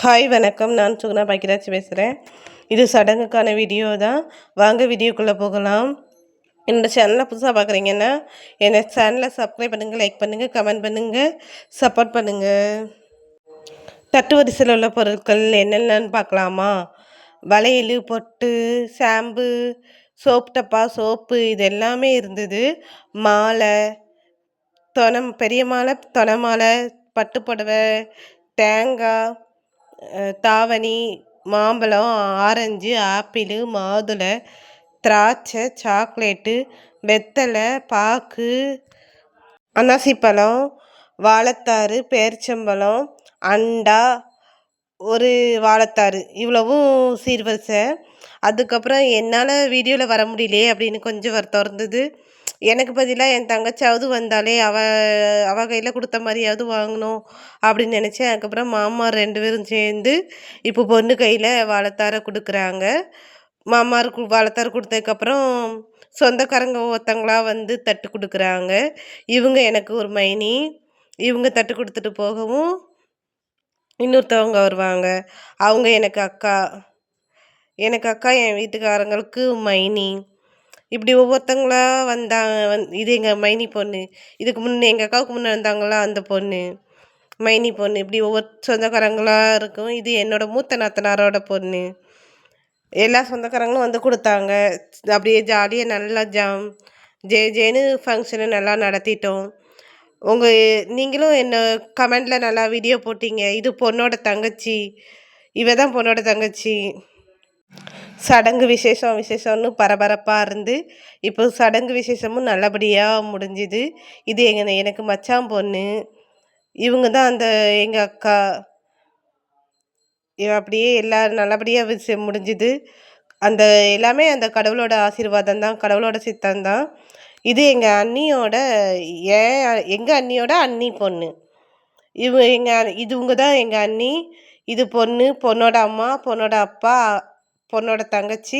Hi வணக்கம். நான் சுகுணா பாக்கியராஜ் பேசுகிறேன். இது சடங்குக்கான வீடியோ தான். வாங்க வீடியோக்குள்ளே போகலாம். என்னோடய சேனலை புதுசாக பார்க்குறீங்கன்னா என்னோடய சேனலை சப்ஸ்கிரைப் பண்ணுங்கள், லைக் பண்ணுங்கள், கமெண்ட் பண்ணுங்கள், சப்போர்ட் பண்ணுங்கள். தட்டு வரிசையில் உள்ள பொருட்கள் என்னென்னு பார்க்கலாமா? வளையல், பொட்டு, ஷாம்பு, சோப் டப்பா, சோப்பு இது எல்லாமே இருந்தது. மாலை, பெரிய மாலை, தொனை மாலை, பட்டு புடவை, தேங்காய், தாவணி, மாம்பழம், ஆரஞ்சு, ஆப்பிள், மாதுளை, திராட்சை, சாக்லேட்டு, வெத்தலை, பாக்கு, அன்னாசிப்பழம், வாழைத்தாறு, பேரிச்சம்பழம், அண்டா, ஒரு வாழைத்தாறு, இவ்வளவும் சீர்வரிசை. அதுக்கப்புறம் என்னால் வீடியோவில் வர முடியலையே அப்படின்னு கொஞ்சம் வருத்தம் இருந்தது. எனக்கு பதிலாக என் தங்கச்சியாவது வந்தாலே அவள் கையில் கொடுத்த மாதிரியாவது வாங்கணும் அப்படின்னு நினச்சேன். அதுக்கப்புறம் மாமா 2 பேரும் சேர்ந்து இப்போ பொண்ணு கையில் வாழைத்தாரை கொடுக்குறாங்க. மாமாருக்கு வாழைத்தார் கொடுத்ததுக்கப்புறம் சொந்தக்காரங்க ஒருத்தங்களாக வந்து தட்டு கொடுக்குறாங்க. இவங்க எனக்கு ஒரு மைனி. இவங்க தட்டு கொடுத்துட்டு போகவும் இன்னொருத்தவங்க வருவாங்க. அவங்க எனக்கு அக்கா. என் வீட்டுக்காரங்களுக்கு மைனி. இப்படி ஒவ்வொருத்தங்களா இது எங்கள் மைனி பொண்ணு. இதுக்கு முன்னே எங்கள் அக்காவுக்கு முன்னே வந்தாங்களா அந்த பொண்ணு, மைனி பொண்ணு. இப்படி ஒவ்வொரு சொந்தக்காரங்களாக இருக்கும். இது என்னோடய மூத்த நாத்தனாரோட பொண்ணு. எல்லா சொந்தக்காரங்களும் வந்து கொடுத்தாங்க. அப்படியே ஜாலியாக நல்லா ஜேன்னு ஃபங்க்ஷனு நல்லா நடத்திட்டோம். நீங்களும் என்ன கமெண்டில் நல்லா வீடியோ போட்டீங்க. இது பொண்ணோட தங்கச்சி, இவ தான் பொண்ணோட தங்கச்சி. சடங்கு விசேஷம்னு பரபரப்பாக இருந்து இப்போ சடங்கு விசேஷமும் நல்லபடியாக முடிஞ்சுது. இது எனக்கு மச்சான் பொண்ணு. இவங்க தான் எங்கள் அக்கா. அப்படியே எல்லோரும் நல்லபடியாக முடிஞ்சுது. எல்லாமே அந்த கடவுளோட ஆசீர்வாதம் தான், கடவுளோட சித்தம் தான். இது எங்கள் அண்ணியோட அண்ணி பொண்ணு. இவங்க தான் எங்கள் அண்ணி. இது பொண்ணோட அம்மா, பொண்ணோட அப்பா, பொண்ணோட தங்கச்சி,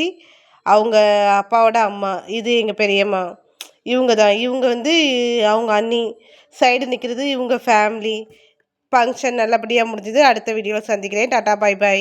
அவங்க அப்பாவோட அம்மா. இது எங்கள் பெரியம்மா. இவங்க வந்து அவங்க அண்ணி சைடு நிற்கிறது இவங்க ஃபேமிலி. ஃபங்க்ஷன் நல்லபடியாக முடிஞ்சுது. அடுத்த வீடியோவில் சந்திக்கிறேன். Tata, bye bye.